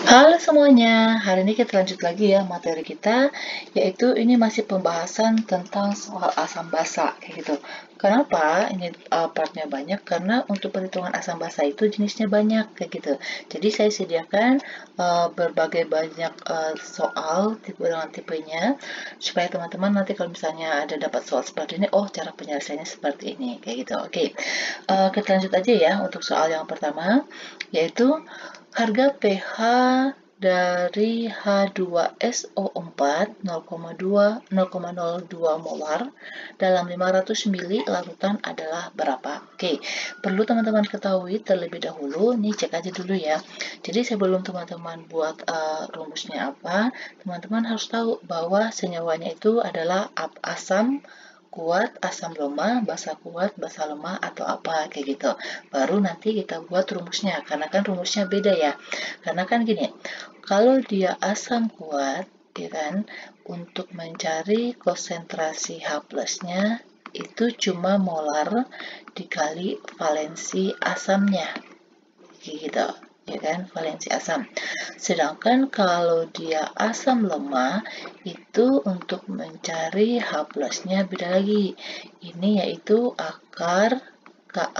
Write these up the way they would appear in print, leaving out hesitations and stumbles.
Halo semuanya, hari ini kita lanjut lagi ya materi kita, yaitu ini masih pembahasan tentang soal asam basa, kayak gitu. Kenapa ini partnya banyak? Karena untuk perhitungan asam basa itu jenisnya banyak, kayak gitu. Jadi saya sediakan berbagai banyak soal tipe dengan tipenya, supaya teman-teman nanti kalau misalnya ada dapat soal seperti ini, oh cara penyelesaiannya seperti ini, kayak gitu. Oke, kita lanjut aja ya untuk soal yang pertama, yaitu harga pH dari H2SO4 0,02 molar dalam 500 ml larutan adalah berapa? Oke, perlu teman-teman ketahui terlebih dahulu, nih cek aja dulu ya. Jadi sebelum teman-teman buat rumusnya apa, teman-teman harus tahu bahwa senyawanya itu adalah asam kuat, asam lemah, basa kuat, basa lemah, atau apa kayak gitu. Baru nanti kita buat rumusnya, karena kan rumusnya beda ya. Karena kan gini, kalau dia asam kuat, ya kan, untuk mencari konsentrasi H plusnya itu cuma molar dikali valensi asamnya, gitu, ya kan, valensi asam. Sedangkan kalau dia asam lemah, itu untuk mencari H plusnya beda lagi. Ini yaitu akar Ka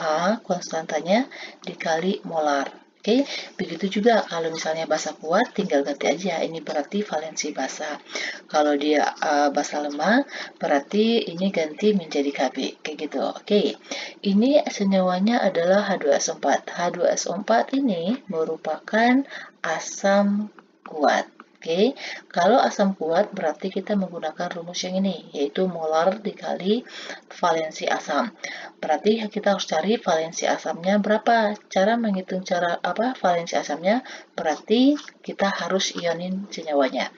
konstantanya dikali molar. Oke, begitu juga kalau misalnya basa kuat, tinggal ganti aja. Ini berarti valensi basa. Kalau dia basa lemah, berarti ini ganti menjadi Kb. Kayak gitu. Oke, ini senyawanya adalah H2SO4. H2SO4 ini merupakan asam kuat. Oke, kalau asam kuat berarti kita menggunakan rumus yang ini, yaitu molar dikali valensi asam. Berarti kita harus cari valensi asamnya berapa. Cara menghitung valensi asamnya, berarti kita harus ionin senyawanya.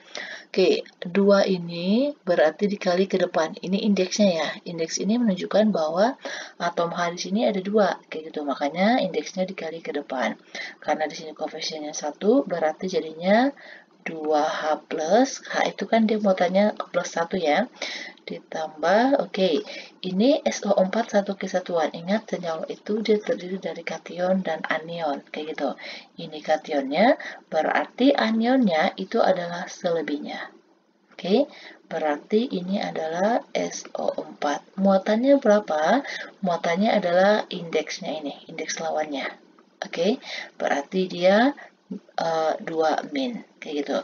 Oke, 2 ini berarti dikali ke depan. Ini indeksnya ya. Indeks ini menunjukkan bahwa atom H di sini ada 2, kayak gitu. Makanya indeksnya dikali ke depan. Karena di sini koefisiennya 1, berarti jadinya 2H plus. H itu kan dia mau tanya plus 1 ya. Ditambah, oke, ini SO4 satu kesatuan. Ingat senyawa itu dia terdiri dari kation dan anion, kayak gitu. Ini kationnya, berarti anionnya itu adalah selebihnya. Oke, berarti ini adalah SO4. Muatannya berapa? Muatannya adalah indeksnya ini, indeks lawannya. Oke, berarti dia 2 min, kayak gitu.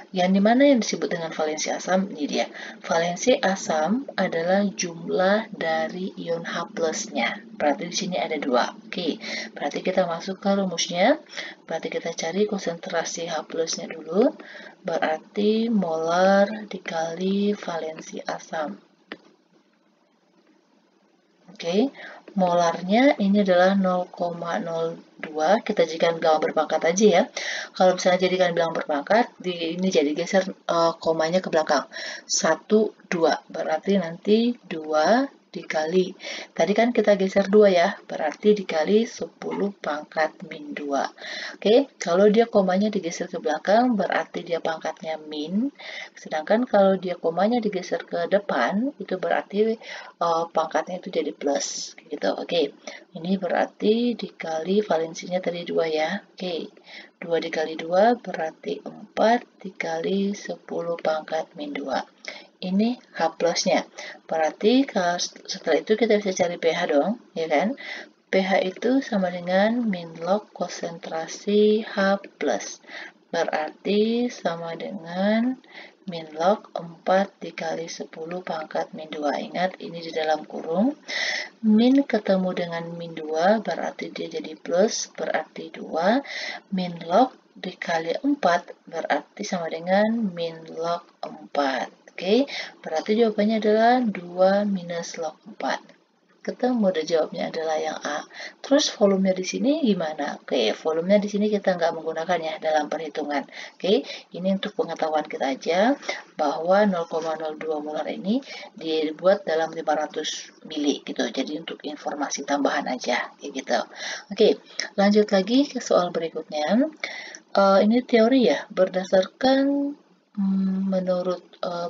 Yang dimana yang disebut dengan valensi asam, ini dia. Valensi asam adalah jumlah dari ion H plusnya. Berarti di sini ada 2. Oke, berarti kita masuk ke rumusnya. Berarti kita cari konsentrasi H plusnya dulu. Berarti molar dikali valensi asam. Oke, molarnya ini adalah 0,02. Kita jadikan bilangan berpangkat aja ya. Kalau misalnya jadikan bilangan berpangkat, ini jadi geser komanya ke belakang. 1, 2. Berarti nanti 2 dikali. Tadi kan kita geser 2 ya, berarti dikali 10 pangkat min 2. Oke, kalau dia komanya digeser ke belakang, berarti dia pangkatnya min. Sedangkan kalau dia komanya digeser ke depan, itu berarti pangkatnya itu jadi plus gitu. Oke, ini berarti dikali valensinya tadi 2 ya. Oke, 2 dikali 2 berarti 4 dikali 10 pangkat min 2. Ini H plusnya. Berarti setelah itu kita bisa cari pH dong, ya kan? pH itu sama dengan min log konsentrasi H plus. Berarti sama dengan min log 4 dikali 10 pangkat min 2. Ingat, ini di dalam kurung. Min ketemu dengan min 2, berarti dia jadi plus, berarti 2. Min log dikali 4, berarti sama dengan min log 4. Oke, berarti jawabannya adalah 2 minus log 4. Ketemu deh jawabnya adalah yang A. Terus volumenya di sini gimana? Oke, volumenya di sini kita nggak menggunakan ya dalam perhitungan. Oke, ini untuk pengetahuan kita aja bahwa 0,02 molar ini dibuat dalam 500 mili gitu. Jadi untuk informasi tambahan aja kayak gitu. Oke, lanjut lagi ke soal berikutnya. Ini teori ya, berdasarkan menurut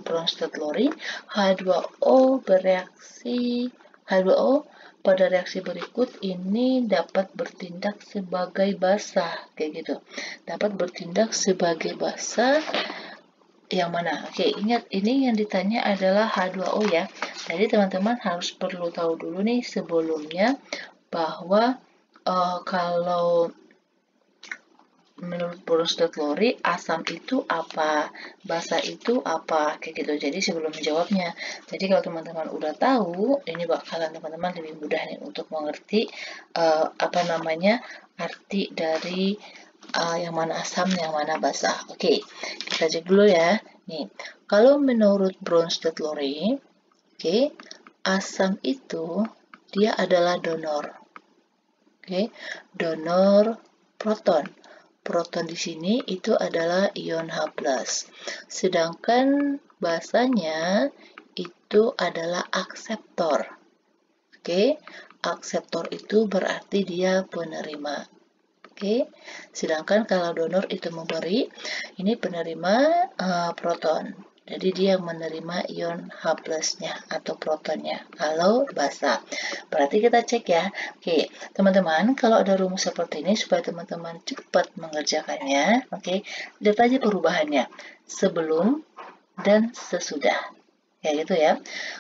Bronsted-Lowry, H2O bereaksi H2O pada reaksi berikut ini dapat bertindak sebagai basa, kayak gitu. Dapat bertindak sebagai basa yang mana? Oke, ingat ini yang ditanya adalah H2O ya. Jadi teman-teman harus perlu tahu dulu nih sebelumnya bahwa kalau menurut Bronsted Lowry, asam itu apa, basa itu apa, kayak gitu. Jadi sebelum menjawabnya, jadi kalau teman-teman udah tahu, ini bakalan teman-teman lebih mudah nih untuk mengerti apa namanya arti dari yang mana asam, yang mana basa. Oke, kita cek dulu ya. Nih, kalau menurut Bronsted Lowry, oke, asam itu dia adalah donor. Oke, donor proton. Proton di sini itu adalah ion H+. Sedangkan basanya itu adalah akseptor. Oke, akseptor itu berarti dia penerima. Oke, sedangkan kalau donor itu memberi, ini penerima proton. Jadi dia menerima ion H+-nya atau protonnya kalau basa. Berarti kita cek ya. Oke, teman-teman, kalau ada rumus seperti ini supaya teman-teman cepat mengerjakannya, oke, lihat aja perubahannya sebelum dan sesudah. Kayak gitu ya.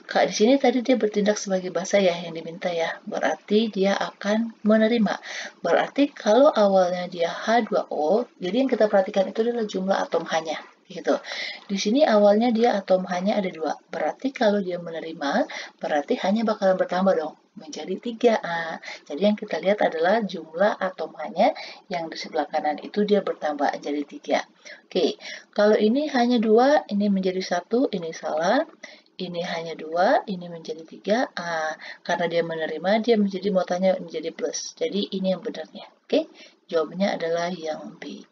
Kak, di sini tadi dia bertindak sebagai basa ya yang diminta ya. Berarti dia akan menerima. Berarti kalau awalnya dia H2O, jadi yang kita perhatikan itu adalah jumlah atom H-nya. Gitu. Di sini awalnya dia atom H-nya ada 2. Berarti kalau dia menerima, berarti H-nya bakalan bertambah dong menjadi 3. Jadi yang kita lihat adalah jumlah atom H-nya yang di sebelah kanan itu dia bertambah jadi 3. Oke, kalau ini hanya 2, ini menjadi 1, ini salah. Ini hanya 2, ini menjadi 3. Karena dia menerima, dia menjadi muatannya menjadi plus. Jadi ini yang benarnya. Oke, jawabannya adalah yang B.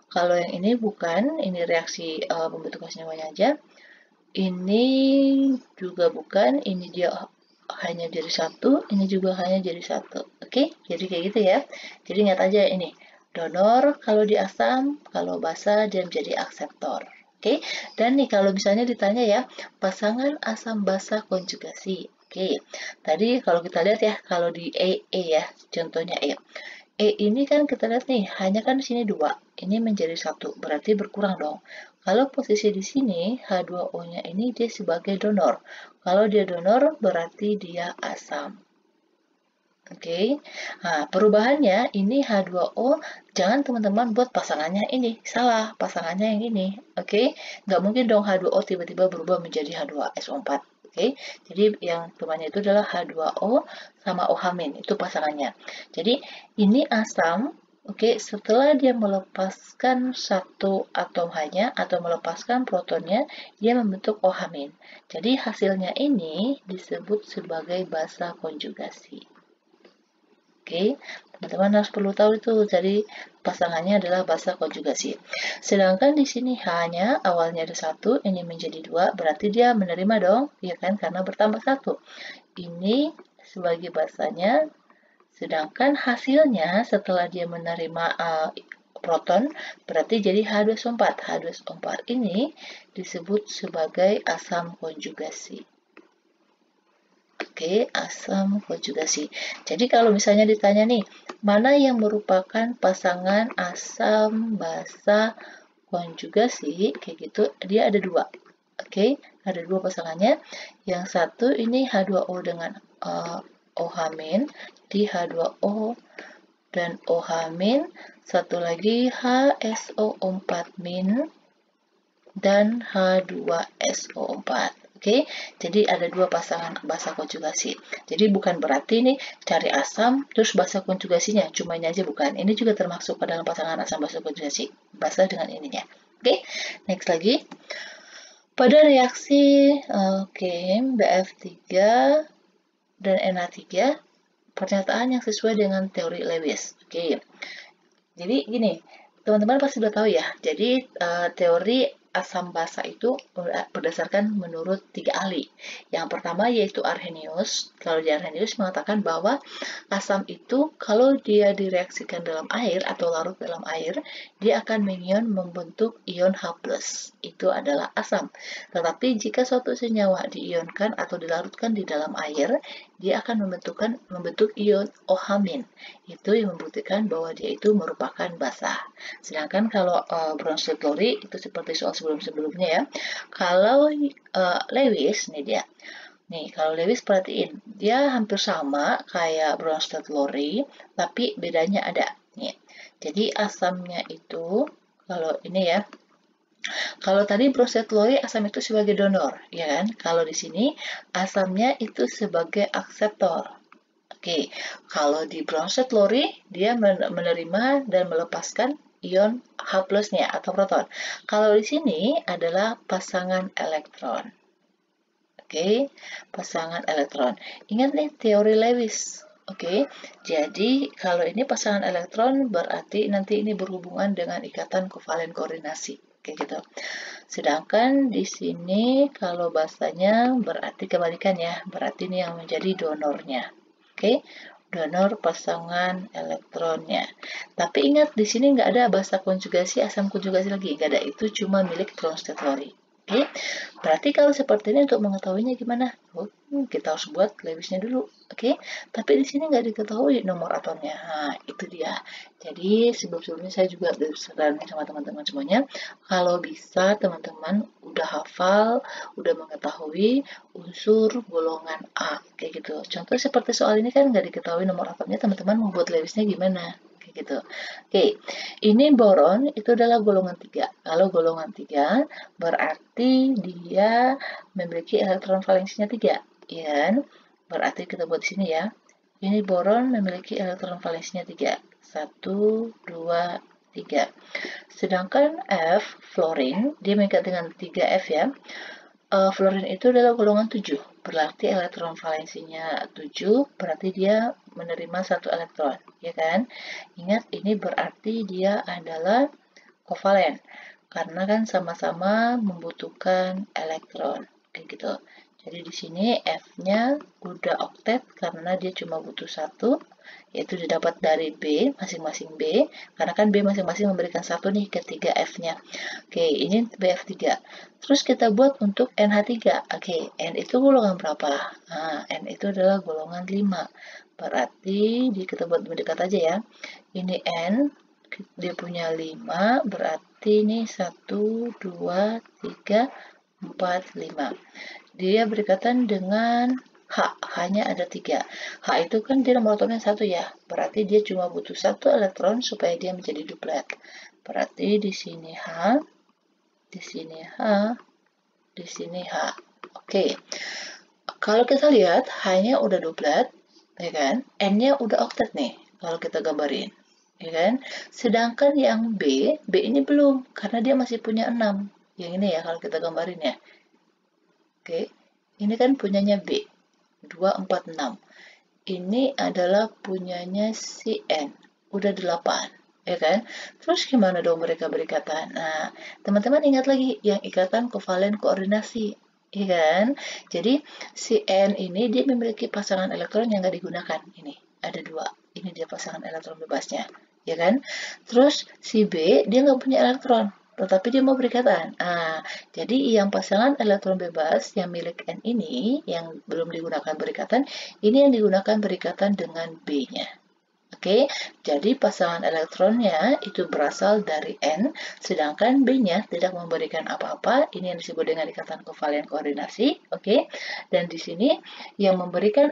Kalau yang ini bukan, ini reaksi pembentukan senyawanya aja. Ini juga bukan, ini dia hanya jadi 1, ini juga hanya jadi 1. Oke, jadi kayak gitu ya. Jadi ingat aja ini, donor kalau di asam, kalau basa dia menjadi akseptor. Oke, dan nih kalau misalnya ditanya ya, pasangan asam basa konjugasi. Oke, tadi kalau kita lihat ya, kalau di E ya, contohnya E. E ini kan kita lihat nih, hanya kan di sini 2, ini menjadi 1, berarti berkurang dong. Kalau posisi di sini, H2O-nya ini dia sebagai donor. Kalau dia donor, berarti dia asam. Oke, nah perubahannya ini H2O, jangan teman-teman buat pasangannya ini, salah, pasangannya yang ini. Oke, nggak mungkin dong H2O tiba-tiba berubah menjadi H2SO4. Oke, jadi yang temannya itu adalah H2O sama OH- itu pasangannya. Jadi ini asam, oke, setelah dia melepaskan satu atom H-nya atau melepaskan protonnya, dia membentuk OH-. Jadi hasilnya ini disebut sebagai basa konjugasi. Oke, teman-teman harus perlu tahu itu. Jadi pasangannya adalah basa konjugasi. Sedangkan di sini hanya awalnya ada 1, ini menjadi 2, berarti dia menerima dong, ya kan? Karena bertambah 1. Ini sebagai basanya, sedangkan hasilnya setelah dia menerima proton, berarti jadi H2SO4. H2SO4 ini disebut sebagai asam konjugasi. Oke, asam konjugasi. Jadi kalau misalnya ditanya nih, mana yang merupakan pasangan asam basa konjugasi, kayak gitu, dia ada 2. Oke, ada 2 pasangannya. Yang satu ini H2O dengan OH-, di H2O dan OH-, satu lagi HSO4- dan H2SO4. Oke, jadi ada 2 pasangan basa konjugasi. Jadi bukan berarti nih cari asam terus basa konjugasinya, cuma ini aja bukan. Ini juga termasuk ke dalam pasangan asam basa konjugasi. Basa dengan ininya. Oke, next lagi. Pada reaksi BF3 dan NH3, pernyataan yang sesuai dengan teori Lewis. Oke. Jadi gini, teman-teman pasti sudah tahu ya. Jadi teori asam basa itu berdasarkan menurut 3 ahli. Yang pertama yaitu Arrhenius. Kalau di Arrhenius mengatakan bahwa asam itu kalau dia direaksikan dalam air atau larut dalam air, dia akan mengion membentuk ion H+. Itu adalah asam. Tetapi jika suatu senyawa diionkan atau dilarutkan di dalam air, dia akan membentuk ion OH-. Itu yang membuktikan bahwa dia itu merupakan basa. Sedangkan kalau Bronsted Lowry itu seperti soal sebelum-sebelumnya ya. Kalau Lewis, nih dia. Nih, kalau Lewis perhatiin, dia hampir sama kayak Bronsted Lowry, tapi bedanya ada. Nih. Jadi asamnya itu, kalau ini ya, kalau tadi Bronsted Lowry asam itu sebagai donor, ya kan? Kalau di sini asamnya itu sebagai akseptor. Oke, kalau di Bronsted Lowry dia menerima dan melepaskan ion H+-nya atau proton. Kalau di sini adalah pasangan elektron. Oke, pasangan elektron. Ingat nih teori Lewis. Oke, jadi kalau ini pasangan elektron berarti nanti ini berhubungan dengan ikatan kovalen koordinasi. Kayak gitu. Sedangkan di sini kalau basanya berarti kebalikan ya, berarti ini yang menjadi donornya. Oke, donor pasangan elektronnya. Tapi ingat di sini nggak ada basa konjugasi, asam konjugasi lagi, nggak ada. Itu cuma milik Bronsted Lowry. Oke, berarti kalau seperti ini untuk mengetahuinya gimana? Kita harus buat Lewisnya dulu. Oke, tapi di sini nggak diketahui nomor atomnya. Nah, itu dia. Jadi sebelum-sebelumnya saya juga saranin sama teman-teman semuanya, kalau bisa teman-teman udah hafal, udah mengetahui unsur golongan A, kayak gitu. Contoh seperti soal ini kan nggak diketahui nomor atomnya, teman-teman membuat Lewisnya gimana? Gitu. Oke, ini boron itu adalah golongan 3. Kalau golongan 3 berarti dia memiliki elektron valensinya 3, ya kan? Berarti kita buat di sini ya. Ini boron memiliki elektron valensinya 3. 1, 2, 3. Sedangkan F, fluorine, dia mengikat dengan 3F ya. Fluorine itu adalah golongan 7, berarti elektron valensinya 7, berarti dia menerima 1 elektron, ya kan? Ingat, ini berarti dia adalah kovalen, karena kan sama-sama membutuhkan elektron, kayak gitu. Jadi di sini F-nya udah oktet karena dia cuma butuh 1, yaitu didapat dari B, masing-masing B, karena kan B masing-masing memberikan 1 nih ketiga F-nya. Oke, ini BF3. Terus kita buat untuk NH3. Oke, N itu golongan berapa? Nah, N itu adalah golongan 5. Berarti kita buat mendekat aja ya. Ini N, dia punya 5, berarti ini 1, 2, 3, 4, 5. Dia berikatan dengan H, H-nya ada 3. H itu kan dia nomor atomnya 1 ya, berarti dia cuma butuh 1 elektron supaya dia menjadi duplet. Berarti di sini H, di sini H, di sini H. Oke, kalau kita lihat H-nya udah duplet, ya kan? N-nya udah oktet nih, kalau kita gambarin, ya kan? Sedangkan yang B ini belum, karena dia masih punya 6. Yang ini ya, kalau kita gambarin ya. Oke, ini kan punyanya B, 2, 4, 6. Ini adalah punyanya si N, udah 8, ya kan? Terus gimana dong mereka berikatan? Nah, teman-teman ingat lagi yang ikatan kovalen koordinasi, ya kan? Jadi, si N ini dia memiliki pasangan elektron yang nggak digunakan. Ini, ada 2. Ini dia pasangan elektron bebasnya, ya kan? Terus, si B dia nggak punya elektron, tetapi dia mau berikatan. Nah, jadi yang pasangan elektron bebas yang milik N ini, yang belum digunakan berikatan, ini yang digunakan berikatan dengan B-nya. Oke, jadi pasangan elektronnya itu berasal dari N, sedangkan B-nya tidak memberikan apa-apa. Ini yang disebut dengan ikatan kovalen koordinasi. Oke, dan di sini yang memberikan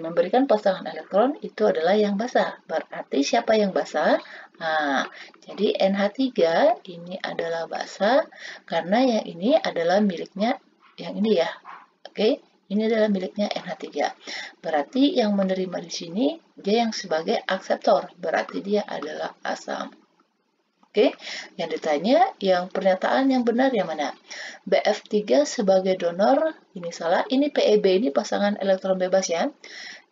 memberikan pasangan elektron itu adalah yang basa. Berarti siapa yang basa? Nah, jadi NH3 ini adalah basa karena yang ini adalah miliknya yang ini ya. Oke, ini adalah miliknya NH3. Berarti yang menerima di sini dia yang sebagai akseptor, berarti dia adalah asam. Oke, yang ditanya yang pernyataan yang benar yang mana? BF3 sebagai donor, ini salah, ini PEB ini pasangan elektron bebas ya.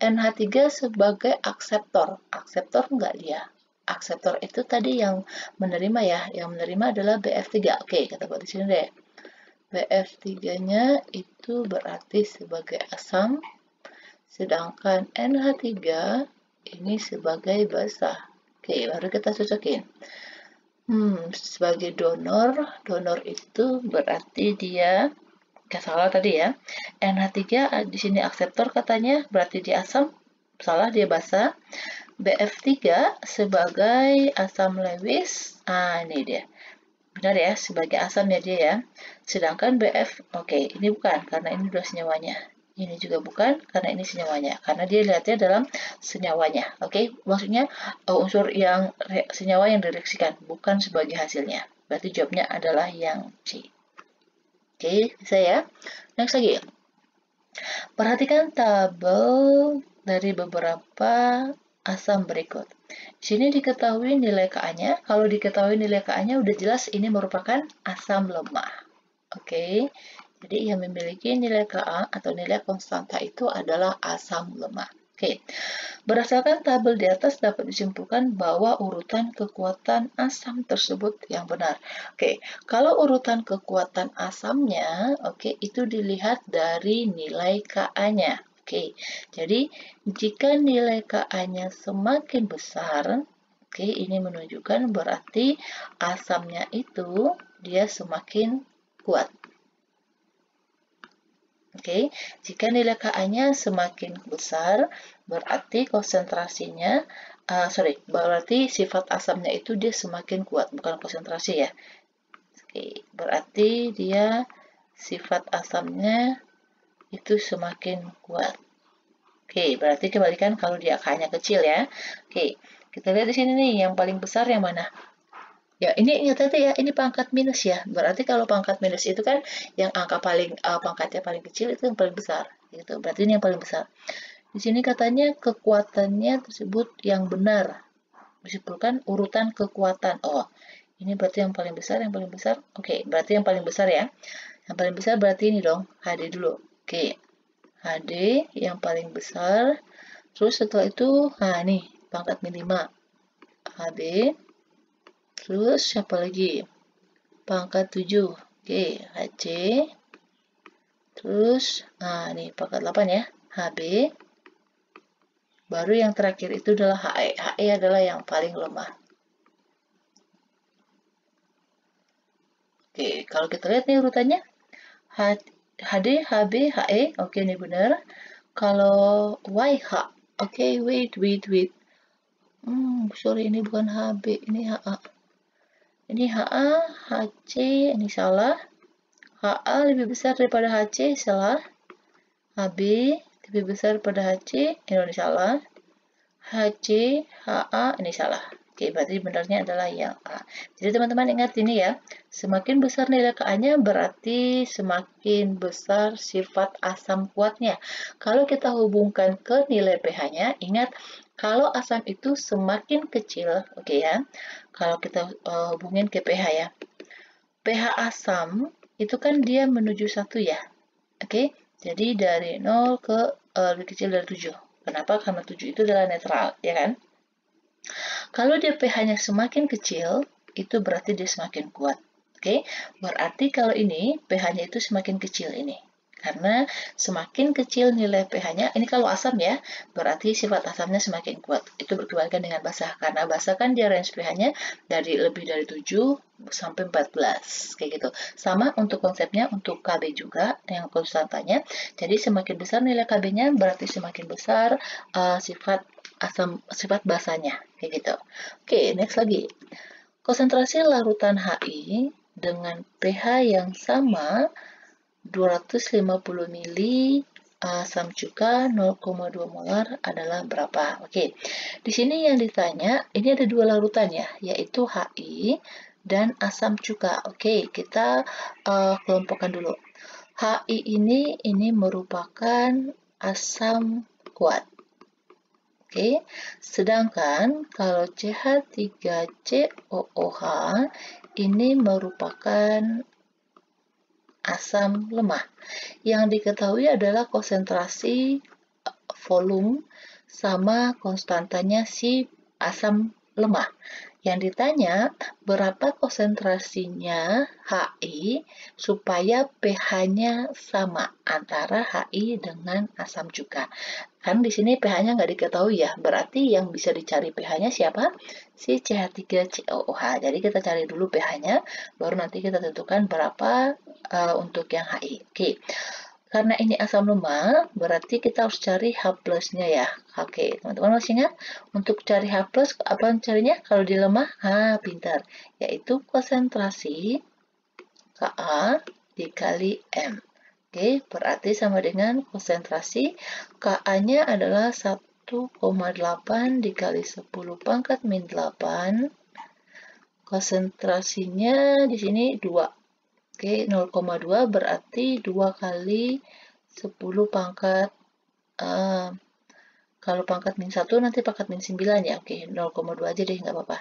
NH3 sebagai akseptor, akseptor enggak dia? akseptor itu tadi yang menerima ya. Yang menerima adalah BF3. Oke, kita buat di sini deh. BF3-nya itu berarti sebagai asam, sedangkan NH3 ini sebagai basa. Oke, baru kita cocokin. Sebagai donor itu berarti dia, gak salah tadi ya. NH3 di sini akseptor katanya, berarti dia asam. Salah, dia basa. BF3 sebagai asam Lewis. Ini dia. Benar ya, sebagai asam ya dia ya. Sedangkan BF, oke, ini bukan, karena ini udah senyawanya. Ini juga bukan, karena ini senyawanya. Karena dia lihatnya dalam senyawanya. Oke, maksudnya unsur yang senyawa yang direaksikan, bukan sebagai hasilnya. Berarti jawabnya adalah yang C. Oke, bisa ya. Next lagi. Perhatikan tabel dari beberapa asam berikut. Di sini diketahui nilai Ka-nya. Kalau diketahui nilai Ka-nya udah jelas ini merupakan asam lemah. Oke. Jadi yang memiliki nilai Ka atau nilai konstanta itu adalah asam lemah. Oke. Berdasarkan tabel di atas dapat disimpulkan bahwa urutan kekuatan asam tersebut yang benar. Oke, kalau urutan kekuatan asamnya, itu dilihat dari nilai Ka-nya. Oke, jadi jika nilai Ka-nya semakin besar, ini menunjukkan berarti asamnya itu dia semakin kuat. Oke, jika nilai Ka-nya semakin besar, berarti konsentrasinya, berarti sifat asamnya itu dia semakin kuat, bukan konsentrasi ya. Oke, berarti dia sifat asamnya itu semakin kuat. Oke, berarti kebalikan kalau dia Ka-nya kecil ya. Oke, kita lihat di sini nih, yang paling besar yang mana? Ya, ini ingat ya, ini pangkat minus ya. Berarti kalau pangkat minus itu kan yang angka pangkatnya paling kecil itu yang paling besar. Gitu. Berarti ini yang paling besar. Di sini katanya kekuatannya tersebut yang benar. Disimpulkan urutan kekuatan. Oh, ini berarti yang paling besar, yang paling besar. Oke, berarti yang paling besar ya. Yang paling besar berarti ini dong, HD dulu. Oke, HD yang paling besar. Terus setelah itu, nih, pangkat minima. HB. Terus siapa lagi? Pangkat 7. Oke, HC. Terus, ini pangkat 8 ya. HB. Baru yang terakhir itu adalah HE. HE adalah yang paling lemah. Oke, kalau kita lihat nih urutannya. HD, HB, HE. Oke, ini benar. Kalau YH. Oke, wait. Sorry, ini bukan HB. Ini HA. Ini HA, HC, ini salah. HA lebih besar daripada HC, salah. HB lebih besar daripada HC, ini salah. HC, HA, ini salah. Oke, berarti benarnya adalah yang A. Jadi teman-teman ingat ini ya, semakin besar nilai Ka-nya berarti semakin besar sifat asam kuatnya. Kalau kita hubungkan ke nilai pH-nya, ingat kalau asam itu semakin kecil, oke ya, kalau kita hubungin ke pH ya, pH asam itu kan dia menuju 1 ya, oke, jadi dari 0 ke lebih kecil dari 7. Kenapa? Karena 7 itu adalah netral, ya kan? Kalau dia pH-nya semakin kecil, itu berarti dia semakin kuat. Oke, berarti kalau ini pH-nya itu semakin kecil ini. Karena semakin kecil nilai pH-nya, ini kalau asam ya, berarti sifat asamnya semakin kuat. Itu berkebalikan dengan basa. Karena basa kan dia range pH-nya dari lebih dari 7 sampai 14. Kayak gitu. Sama untuk konsepnya, untuk Kb juga, yang konstantanya. Jadi semakin besar nilai Kb-nya, berarti semakin besar sifat basanya. Kayak gitu. Oke, next lagi. Konsentrasi larutan Hi dengan pH yang sama 250 mili asam cuka 0,2 molar adalah berapa? Oke, di sini yang ditanya, ini ada dua larutan ya, yaitu Hi dan asam cuka. Oke, kita kelompokkan dulu. Hi ini merupakan asam kuat. Oke, sedangkan kalau CH3COOH ini merupakan asam lemah. Yang diketahui adalah konsentrasi volume sama konstantanya si asam lemah. Yang ditanya, berapa konsentrasinya HI supaya pH-nya sama antara HI dengan asam juga. Kan di sini pH-nya nggak diketahui ya, berarti yang bisa dicari pH-nya siapa? Si CH3COOH. Jadi kita cari dulu pH-nya, baru nanti kita tentukan berapa untuk yang HI. Oke. Karena ini asam lemah, berarti kita harus cari H plusnya ya. Oke, teman-teman masih ingat? Untuk cari H plus, apa carinya? Kalau di lemah, pintar. Yaitu konsentrasi Ka dikali M. Oke, berarti sama dengan konsentrasi Ka-nya adalah 1,8 dikali 10 pangkat min 8. Konsentrasinya di sini 2. Oke, 0,2 berarti 2 kali 10 pangkat, kalau pangkat min 1 nanti pangkat min 9 ya. Oke, 0,2 aja deh, nggak apa-apa.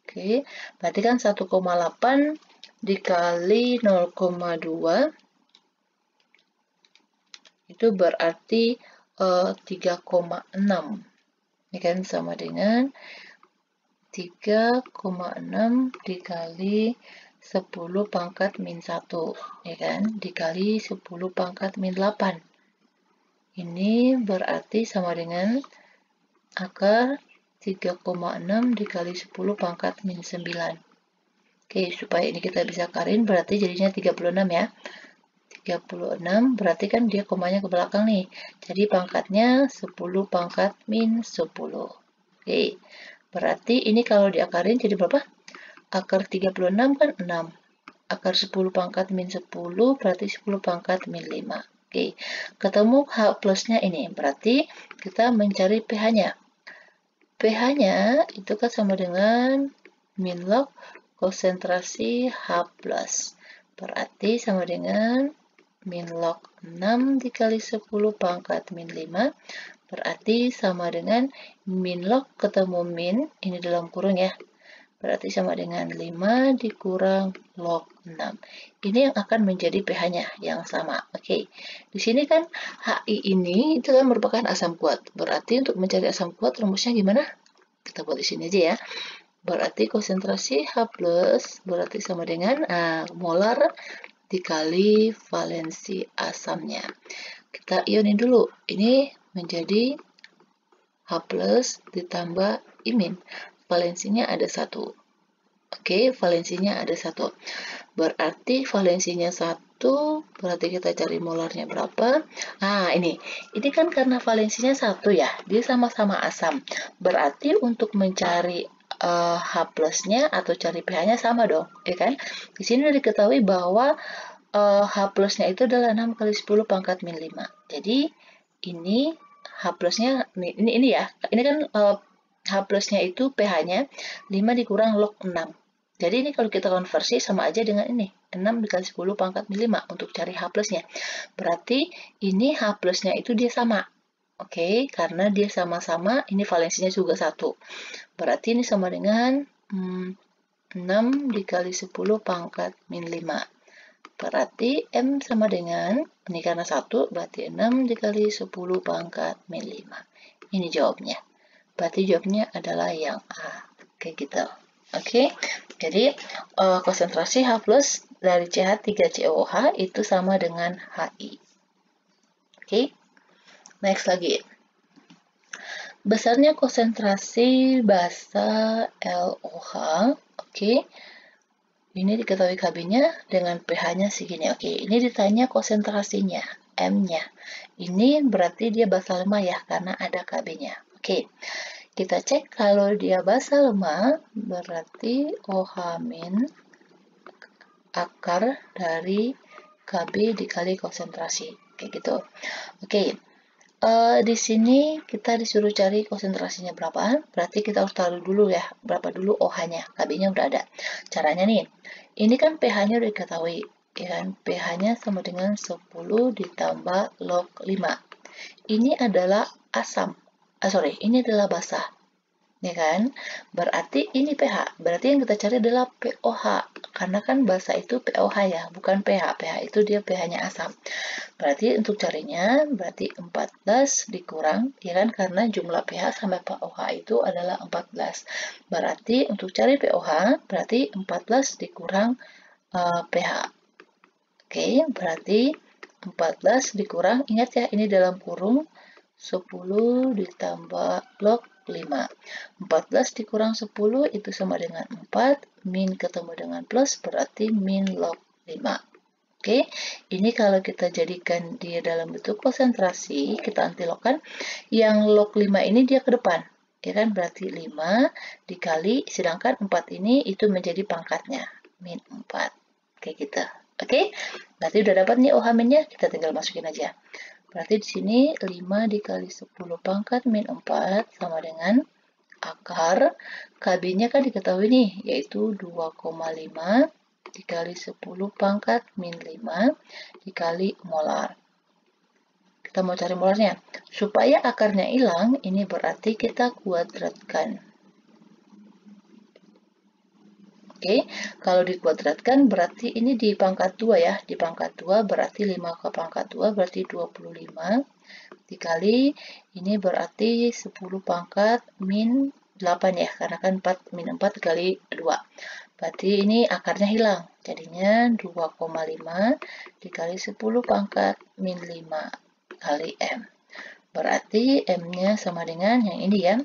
Oke, berarti kan 1,8 dikali 0,2 itu berarti 3,6. Ini kan sama dengan 3,6 dikali 10 pangkat min 1, ya kan? Dikali 10 pangkat min 8. Ini berarti sama dengan akar 3,6 dikali 10 pangkat min 9. Oke, supaya ini kita bisa akarin, berarti jadinya 36 ya. 36, berarti kan dia komanya ke belakang nih. Jadi pangkatnya 10 pangkat min 10. Oke, berarti ini kalau diakarin jadi berapa? Akar 36 kan 6. Akar 10 pangkat min 10 berarti 10 pangkat min 5. Oke, ketemu H plusnya ini. Berarti kita mencari pH-nya. pH-nya itu kan sama dengan min log konsentrasi H plus. Berarti sama dengan min log 6 dikali 10 pangkat min 5. Berarti sama dengan min log ketemu min, ini dalam kurung ya. Berarti sama dengan 5 dikurang log 6. Ini yang akan menjadi pH-nya yang sama. Oke. Di sini kan HI ini itu kan merupakan asam kuat. Berarti untuk mencari asam kuat rumusnya gimana? Kita buat di sini aja ya. Berarti konsentrasi H plus berarti sama dengan molar dikali valensi asamnya. Kita ionin dulu. Ini menjadi H plus ditambah imin. Valensinya ada 1. Oke, valensinya ada 1. Berarti valensinya 1, berarti kita cari molarnya berapa? Ini kan karena valensinya 1 ya, dia sama-sama asam. Berarti untuk mencari H plusnya atau cari pH-nya sama dong, ya kan? Di sini sudah diketahui bahwa H plusnya itu adalah 6 kali 10 pangkat min 5. Jadi, ini H plusnya, ini ya, ini kan H plusnya itu pH-nya 5 dikurang log 6. Jadi ini kalau kita konversi sama aja dengan ini, 6 dikali 10 pangkat min 5 untuk cari H plusnya. Berarti ini H plusnya itu dia sama. Oke, karena dia sama-sama, ini valensinya juga 1. Berarti ini sama dengan 6 dikali 10 pangkat min 5. Berarti M sama dengan, ini karena 1, berarti 6 dikali 10 pangkat min 5. Ini jawabnya. Berarti jawabnya adalah yang A. Kayak gitu. Oke, jadi konsentrasi H plus dari CH3COOH itu sama dengan HI. Oke, next lagi. Besarnya konsentrasi basa LOH. Oke, ini diketahui Kb-nya dengan pH-nya segini. Oke, ini ditanya konsentrasinya, M-nya. Ini berarti dia basa lemah ya, karena ada Kb-nya. Oke, kita cek kalau dia basa lemah, berarti OH min akar dari Kb dikali konsentrasi. Kayak gitu. Oke, di sini kita disuruh cari konsentrasinya berapa, berarti kita harus taruh dulu ya, berapa dulu OH-nya, Kb-nya udah ada. Caranya nih, ini kan pH-nya udah diketahui, ya kan? pH-nya sama dengan 10 ditambah log 5. Ini adalah asam, ini adalah basa, ya kan? Berarti ini pH, berarti yang kita cari adalah pOH, karena kan basa itu POH ya, bukan pH. pH itu dia pH-nya asam. Berarti untuk carinya, berarti 14 dikurang, ya kan, karena jumlah pH sampai POH itu adalah 14. Berarti untuk cari POH, berarti 14 dikurang pH. Oke, berarti 14 dikurang, ingat ya, ini dalam kurung 10 ditambah log 5. 14 dikurang 10 itu sama dengan 4, min ketemu dengan plus berarti min log 5. Oke, ini kalau kita jadikan dia dalam bentuk konsentrasi, kita antilogkan, yang log 5 ini dia ke depan. Ya kan, berarti 5 dikali, sedangkan 4 ini itu menjadi pangkatnya, min 4. Kayak gitu. Oke, berarti udah dapat nih OH minnya, kita tinggal masukin aja. Berarti di sini 5 dikali 10 pangkat min 4 sama dengan akar KB-nya kan diketahui nih, yaitu 2,5 dikali 10 pangkat min 5 dikali molar. Kita mau cari molarnya. Supaya akarnya hilang, ini berarti kita kuadratkan. Oke, kalau dikuadratkan berarti ini di pangkat 2 ya. Di pangkat 2 berarti 5 ke pangkat 2 berarti 25. Dikali ini berarti 10 pangkat min 8 ya. Karena kan 4 min 4 dikali 2. Berarti ini akarnya hilang. Jadinya 2,5 dikali 10 pangkat min 5 kali M. Berarti M-nya sama dengan yang ini ya.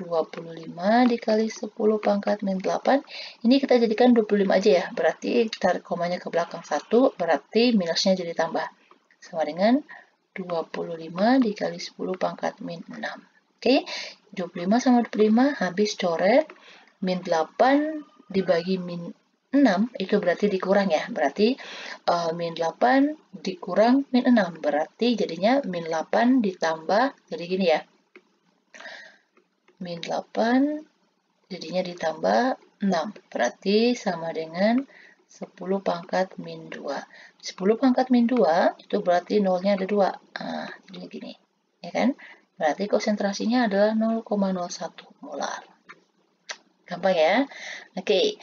25 dikali 10 pangkat min 8. Ini kita jadikan 25 aja ya. Berarti tarik komanya ke belakang 1. Berarti minusnya jadi tambah. Sama dengan 25 dikali 10 pangkat min 6. Oke, 25 sama 25 habis coret. Min 8 dibagi min 6 itu berarti dikurang ya. Berarti min 8 dikurang min 6. Berarti jadinya min 8 ditambah, jadi gini ya. Min 8 jadinya ditambah 6. Berarti sama dengan 10 pangkat min 2. 10 pangkat min 2 itu berarti nolnya ada 2. Nah, jadi gini. Ya kan? Berarti konsentrasinya adalah 0,01 molar. Gampang ya? Oke.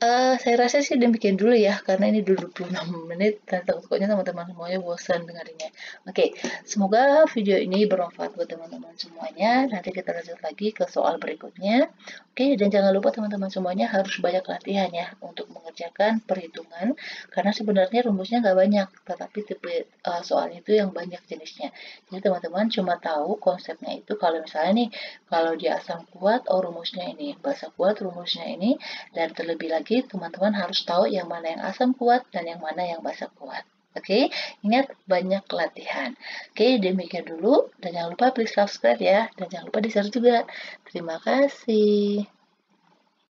Saya rasa sih demikian dulu ya, karena ini 26 menit dan takutnya teman-teman semuanya bosan dengerinnya. Oke, semoga video ini bermanfaat buat teman-teman semuanya. Nanti kita lanjut lagi ke soal berikutnya. Oke, dan jangan lupa teman-teman semuanya harus banyak latihan ya untuk mengerjakan perhitungan, karena sebenarnya rumusnya nggak banyak, tetapi tipe soalnya itu yang banyak jenisnya. Jadi teman-teman cuma tahu konsepnya itu kalau misalnya nih, kalau dia asam kuat, oh rumusnya ini, basa kuat rumusnya ini, dan terlebih lagi teman-teman harus tahu yang mana yang asam kuat dan yang mana yang basa kuat. Oke, ingat banyak latihan. Oke, demikian dulu dan jangan lupa please subscribe ya dan jangan lupa di-share juga. Terima kasih.